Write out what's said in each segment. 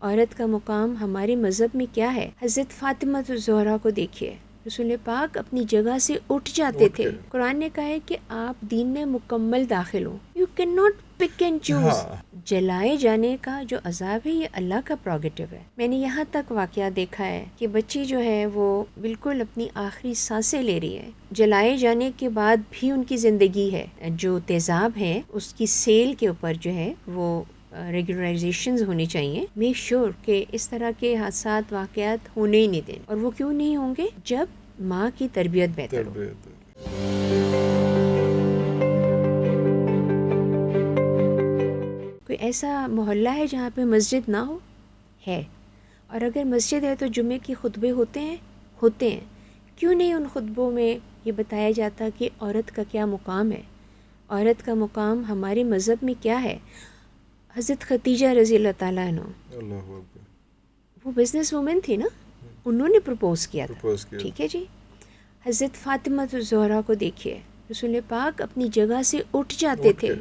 عورت کا مقام ہمارے مذہب میں کیا ہے. حضرت فاطمہ الزہرا کو دیکھیے، رسول پاک اپنی جگہ سے اٹھ جاتے تھے. قرآن نے کہا ہے کہ آپ دین میں مکمل داخل ہو. You can not pick and choose. جلائے جانے کا جو عذاب ہے یہ اللہ کا پروگیٹو ہے. میں نے یہاں تک واقعہ دیکھا ہے کہ بچی جو ہے وہ بالکل اپنی آخری سانسیں لے رہی ہے، جلائے جانے کے بعد بھی ان کی زندگی ہے. جو تیزاب ہے اس کی سیل کے اوپر جو ہے وہ ریگولرائزیشنز ہونی چاہیے. میک شور کہ اس طرح کے حادثات واقعات ہونے ہی نہیں دیں. اور وہ کیوں نہیں ہوں گے؟ جب ماں کی تربیت بہتر ہو. کوئی ایسا محلہ ہے جہاں پہ مسجد نہ ہو؟ ہے. اور اگر مسجد ہے تو جمعے کے خطبے ہوتے ہیں. کیوں نہیں ان خطبوں میں یہ بتایا جاتا کہ عورت کا کیا مقام ہے، عورت کا مقام ہمارے مذہب میں کیا ہے. حضرت خدیجہ رضی اللہ تعالیٰ عنہ وہ بزنس وومن تھی نا، انہوں نے پرپوز کیا تھا. ٹھیک ہے جی. حضرت فاطمہ الزہرا کو دیکھیے، رسول پاک اپنی جگہ سے اٹھ جاتے تھے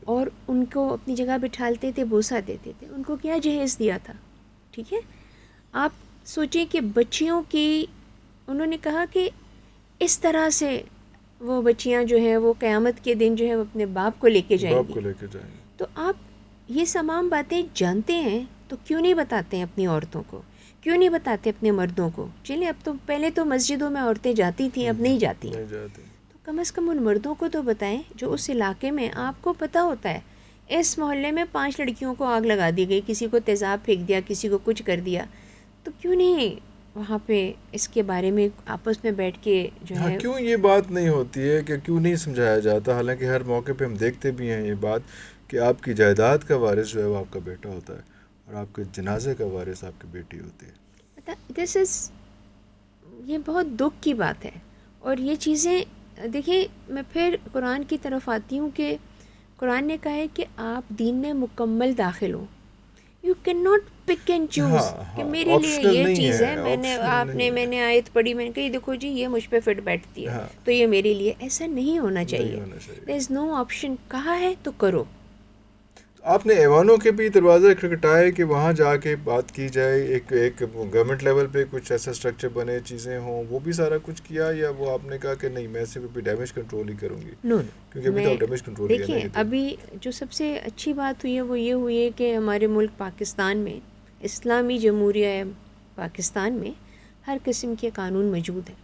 اور ان کو اپنی جگہ بٹھالتے تھے، بوسہ دیتے تھے. ان کو کیا جہیز دیا تھا. ٹھیک ہے. آپ سوچیں کہ بچیوں کی انہوں نے کہا کہ اس طرح سے وہ بچیاں جو ہیں وہ قیامت کے دن جو ہے وہ اپنے باپ کو لے کے جائیں گی. تو آپ یہ تمام باتیں جانتے ہیں تو کیوں نہیں بتاتے ہیں اپنی عورتوں کو، کیوں نہیں بتاتے اپنے مردوں کو. چلیں اب تو پہلے تو مسجدوں میں عورتیں جاتی تھیں، اب نہیں جاتی ہیں. تو کم از کم ان مردوں کو تو بتائیں جو اس علاقے میں آپ کو پتہ ہوتا ہے اس محلے میں 5 لڑکیوں کو آگ لگا دی گئی، کسی کو تیزاب پھینک دیا، کسی کو کچھ کر دیا. تو کیوں نہیں وہاں پہ اس کے بارے میں آپس میں بیٹھ کے جو ہے کیوں یہ بات نہیں ہوتی ہے کہ کیوں نہیں سمجھایا جاتا. حالانکہ ہر موقع پہ ہم دیکھتے بھی ہیں یہ بات کہ آپ کی جائیداد کا وارث جو ہے وہ آپ کا بیٹا ہوتا ہے اور آپ کے جنازے کا وارث آپ کی بیٹی ہوتی ہے. یہ بہت دکھ کی بات ہے. اور یہ چیزیں دیکھیں، میں پھر قرآن کی طرف آتی ہوں کہ قرآن نے کہا ہے کہ آپ دین میں مکمل داخل ہو. You can not pick and choose کہ میرے لیے یہ چیز ہے، میں نے آیت پڑھی، میں نے کہا دیکھو جی یہ مجھ پہ فٹ بیٹھتی ہے تو یہ میرے لیے. ایسا نہیں ہونا چاہیے. دیر از نو آپشن. کہا ہے تو کرو. آپ نے ایوانوں کے بھی دروازے کھٹکھٹائے کہ وہاں جا کے بات کی جائے، ایک گورنمنٹ لیول پہ کچھ ایسا اسٹرکچر بنے، چیزیں ہوں، وہ بھی سارا کچھ کیا، یا وہ آپ نے کہا کہ نہیں میں صرف ڈیمیج کنٹرول ہی کروں گی؟ کیونکہ ابھی تو ڈیمیج کنٹرول کیا. دیکھیں ابھی جو سب سے اچھی بات ہوئی ہے وہ یہ ہوئی ہے کہ ہمارے ملک پاکستان میں، اسلامی جمہوریہ پاکستان میں ہر قسم کے قانون موجود ہیں.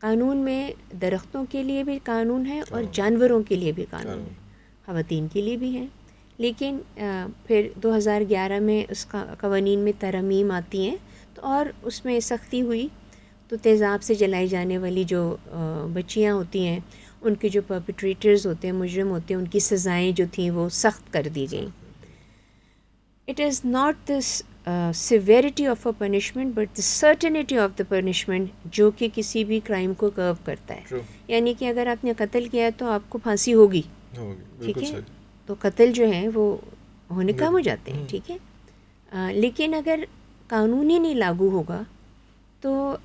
قانون میں درختوں کے لیے بھی قانون ہے اور جانوروں کے لیے بھی قانون ہے، خواتین کے لیے بھی ہیں. لیکن پھر 2011 میں اس کا قوانین میں ترامیم آتی ہیں تو اور اس میں سختی ہوئی تو تیزاب سے جلائی جانے والی جو بچیاں ہوتی ہیں ان کے جو پرپیٹریٹرز ہوتے ہیں، مجرم ہوتے ہیں، ان کی سزائیں جو تھیں وہ سخت کر دی گئیں. It is not this severity of a punishment but the certainty of the punishment جو کہ کسی بھی کرائم کو کرو کرتا ہے. یعنی کہ اگر آپ نے قتل کیا ہے تو آپ کو پھانسی ہوگی. ٹھیک ہے. تو قتل جو ہیں وہ ہونے کم ہو جاتے ہیں. ٹھیک ہے. لیکن اگر قانون ہی نہیں لاگو ہوگا تو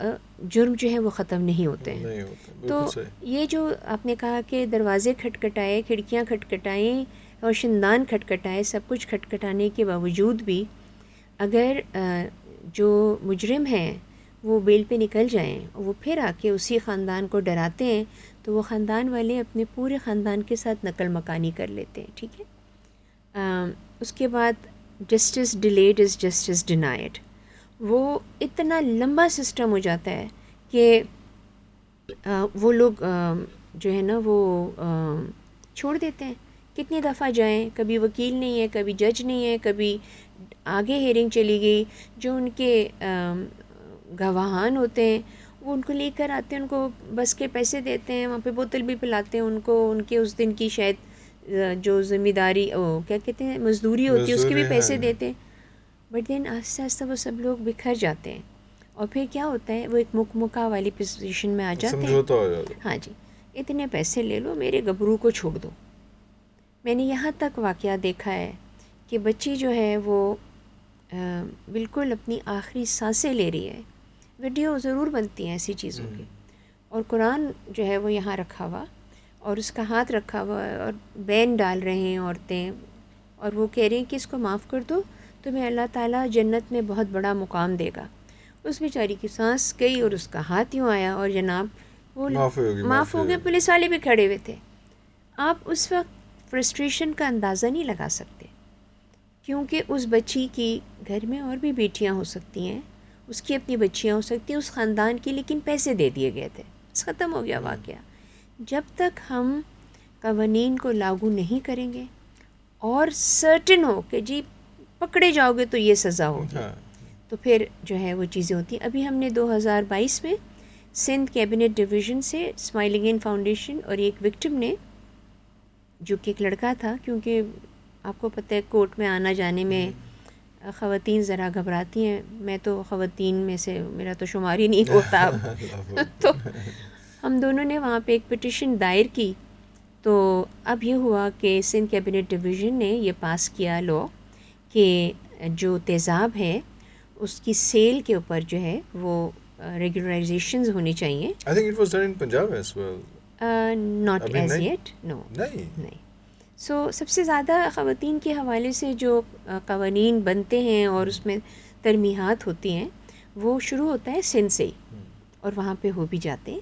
جرم جو ہے وہ ختم نہیں ہوتے ہیں. تو یہ جو آپ نے کہا کہ دروازے کھٹکھٹائے، کھڑکیاں کھٹکھٹائیں، روشندان کھٹکھٹائے، سب کچھ کھٹکھٹانے کے باوجود بھی اگر جو مجرم ہیں وہ بیل پہ نکل جائیں، وہ پھر آ کے اسی خاندان کو ڈراتے ہیں تو وہ خاندان والے اپنے پورے خاندان کے ساتھ نقل مکانی کر لیتے ہیں. ٹھیک ہے. اس کے بعد justice delayed is justice denied, وہ اتنا لمبا سسٹم ہو جاتا ہے کہ وہ لوگ جو ہے نا وہ چھوڑ دیتے ہیں. کتنی دفعہ جائیں، کبھی وکیل نہیں ہے، کبھی جج نہیں ہے، کبھی آگے ہیرنگ چلی گئی. جو ان کے گواہان ہوتے ہیں وہ ان کو لے کر آتے ہیں، ان کو بس کے پیسے دیتے ہیں، وہاں پہ بوتل بھی پلاتے ہیں ان کو، ان کے اس دن کی شاید جو ذمہ داری کیا کہتے ہیں مزدوری ہوتی ہے اس کے بھی پیسے دیتے ہیں. بٹ دین آہستہ آہستہ وہ سب لوگ بکھر جاتے ہیں اور پھر کیا ہوتا ہے وہ ایک مکمکا والی پوزیشن میں آ جاتے ہیں. ہاں جی، اتنے پیسے لے لو، میرے گبرو کو چھوڑ دو. میں نے یہاں تک واقعہ دیکھا ہے کہ بچی جو ہے وہ بالکل اپنی آخری سانسیں لے رہی ہے. ویڈیو ضرور بنتی ہیں ایسی چیزوں کی، اور قرآن جو ہے وہ یہاں رکھا ہوا اور اس کا ہاتھ رکھا ہوا ہے اور بین ڈال رہے ہیں عورتیں، اور وہ کہہ رہی ہیں کہ اس کو معاف کر دو تمہیں اللہ تعالیٰ جنت میں بہت بڑا مقام دے گا. اس بیچاری کی سانس گئی اور اس کا ہاتھ یوں آیا اور جناب وہ معاف ہو گئے. پولیس والے بھی کھڑے ہوئے تھے. آپ اس وقت فرسٹریشن کا اندازہ نہیں لگا سکتے، کیونکہ اس بچی کی گھر میں اور بھی بیٹیاں ہو سکتی ہیں، اس کی اپنی بچیاں ہو سکتی ہیں اس خاندان کی، لیکن پیسے دے دیے گئے تھے، بس ختم ہو گیا واقعہ. جب تک ہم قوانین کو لاگو نہیں کریں گے اور سرٹن ہو کہ جی پکڑے جاؤ گے تو یہ سزا ہوگی، تو پھر جو ہے وہ چیزیں ہوتی ہیں. ابھی ہم نے 2022 میں سندھ کیبنٹ ڈویژن سے اسمائل اگین فاؤنڈیشن اور ایک وکٹم نے، جو کہ ایک لڑکا تھا، کیونکہ آپ کو پتہ ہے کورٹ میں آنا جانے میں خواتین ذرا گھبراتی ہیں، میں تو خواتین میں سے میرا تو شمار ہی نہیں ہوتا اب. تو ہم دونوں نے وہاں پہ ایک پٹیشن دائر کی. تو اب یہ ہوا کہ سندھ کیبنٹ ڈویژن نے یہ پاس کیا لا کہ جو تیزاب ہے اس کی سیل کے اوپر جو ہے وہ ریگولرائزیشنز ہونی چاہیے. I think it was done in Punjab as well. Not as yet, no. نہیں. سو سب سے زیادہ خواتین کے حوالے سے جو قوانین بنتے ہیں اور اس میں ترمیحات ہوتی ہیں وہ شروع ہوتا ہے سندھ سے ہی، اور وہاں پہ ہو بھی جاتے ہیں.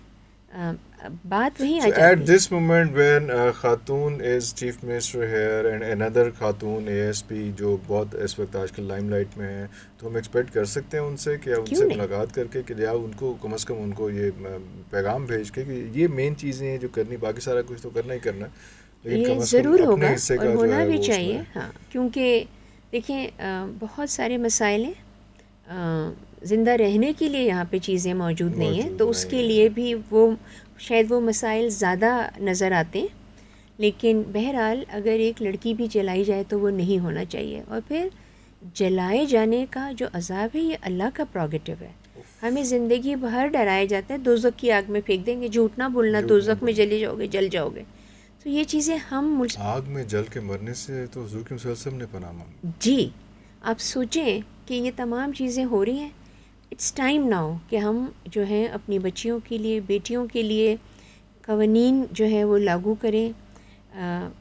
بات وہیں آ جاتی ہے. At this moment when خاتون is chief minister here and another خاتون ASP جو بہت اس وقت آج کل لائم لائٹ میں ہیں، تو ہم ایکسپیکٹ کر سکتے ہیں ان سے کہ ان سے ملاقات کر کے کہ یا ان کو کم از کم ان کو یہ پیغام بھیج کے کہ یہ مین چیزیں ہیں جو کرنی، باقی سارا کچھ تو کرنا ہی کرنا، یہ ضرور ہوگا اور ہونا بھی چاہیے. ہاں، کیونکہ دیکھیں بہت سارے مسائل ہیں، زندہ رہنے کے لیے یہاں پہ چیزیں موجود نہیں ہیں، تو اس کے لیے بھی وہ شاید وہ مسائل زیادہ نظر آتے ہیں. لیکن بہرحال اگر ایک لڑکی بھی جلائی جائے تو وہ نہیں ہونا چاہیے. اور پھر جلائے جانے کا جو عذاب ہے یہ اللہ کا پروگیٹو ہے. ہمیں زندگی بھر ڈرایا جاتا ہے دوزخ کی آگ میں پھینک دیں گے، جھوٹ نہ بولنا، دوزخ میں چلے جاؤ گے، جل جاؤ گے. تو یہ چیزیں ہم آگ میں جل کے مرنے سے تو حضور کے صلی اللہ علیہ وسلم نے پناہ مانگی. جی آپ سوچیں کہ یہ تمام چیزیں ہو رہی ہیں. اٹس ٹائم ناؤ کہ ہم جو ہیں اپنی بچیوں کے لیے، بیٹیوں کے لیے قوانین جو ہے وہ لاگو کریں.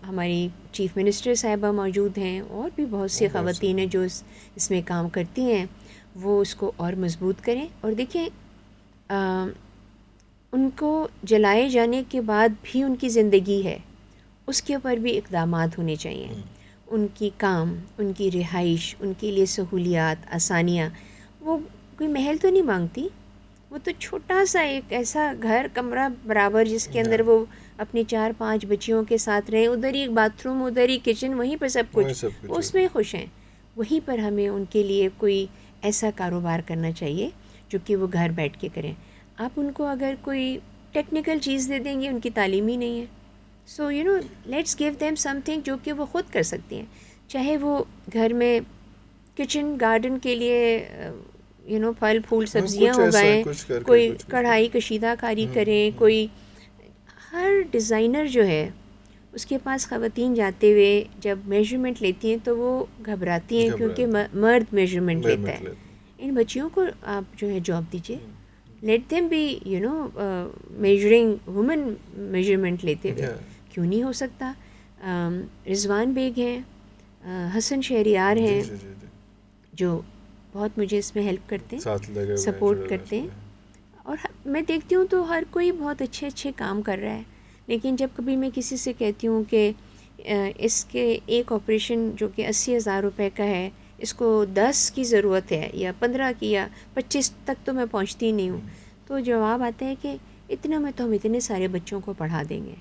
ہماری چیف منسٹر صاحبہ موجود ہیں اور بھی بہت سی خواتین ہیں جو اس میں کام کرتی ہیں، وہ اس کو اور مضبوط کریں. اور دیکھیں ان کو جلائے جانے کے بعد بھی ان کی زندگی ہے، اس کے اوپر بھی اقدامات ہونے چاہیے. ان کی کام، ان کی رہائش، ان کے لیے سہولیات، آسانیاں. وہ کوئی محل تو نہیں مانگتی، وہ تو چھوٹا سا ایک ایسا گھر، کمرہ برابر جس کے اندر وہ اپنی 4-5 بچیوں کے ساتھ رہیں، ادھر ہی باتھ روم، ادھر ہی کچن، وہیں پر سب کچھ، وہ اس میں خوش ہیں. وہیں پر ہمیں ان کے لیے کوئی ایسا کاروبار کرنا چاہیے جو کہ وہ گھر بیٹھ کے کریں. آپ ان کو اگر کوئی ٹیکنیکل چیز دے دیں گے، ان کی تعلیم ہی نہیں ہے. So let's give them some thing جو کہ وہ خود کر سکتی ہیں، چاہے وہ گھر میں کچن گارڈن کے لیے پھل پھول سبزیاں اگائیں، کوئی کڑھائی کشیدہ کاری کریں. کوئی ہر ڈیزائنر جو ہے اس کے پاس خواتین جاتے ہوئے جب میجرمنٹ لیتی ہیں تو وہ گھبراتی ہیں، کیونکہ مرد میجرمنٹ لیتا ہے. ان بچیوں کو آپ جو ہے جاب دیجیے، let them be measuring woman measurement لیتے ہوئے. کیوں نہیں ہو سکتا؟ رضوان بیگ ہیں، حسن شہریار ہیں جو بہت مجھے اس میں ہیلپ کرتے ہیں، سپورٹ کرتے ہیں. اور میں دیکھتی ہوں تو ہر کوئی بہت اچھے کام کر رہا ہے. لیکن جب کبھی میں کسی سے کہتی ہوں کہ اس کے ایک آپریشن جو کہ 80,000 روپے کا ہے، اس کو 10 کی ضرورت ہے یا 15 کی یا 25 تک تو میں پہنچتی نہیں ہوں، تو جواب آتا ہے کہ اتنا میں تو ہم اتنے سارے بچوں کو پڑھا دیں گے.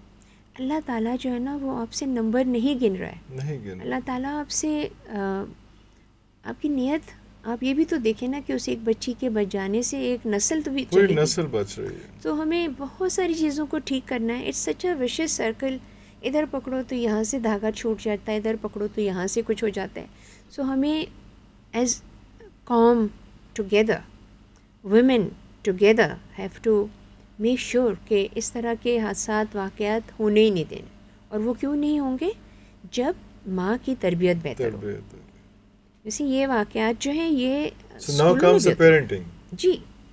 اللہ تعالیٰ جو ہے نا وہ آپ سے نمبر نہیں گن رہا ہے. اللہ تعالیٰ آپ سے آپ کی نیت، آپ یہ بھی تو دیکھیں نا کہ اس ایک بچی کے بچ جانے سے ایک نسل تو بھی پوری نسل بچ رہی ہے. تو ہمیں بہت ساری چیزوں کو ٹھیک کرنا ہے. It's such a vicious circle. ادھر پکڑو تو یہاں سے دھاگا چھوٹ جاتا ہے، ادھر پکڑو تو یہاں سے کچھ ہو جاتا ہے. سو ہمیں ایز قوم together, women together have to make sure کہ اس طرح کے حادثات، واقعات ہونے ہی نہیں دینے. اور وہ کیوں نہیں ہوں گے؟ جب ماں کی تربیت بہتر ہو. ویسے یہ واقعات جو ہیں یہ So now comes the parenting. G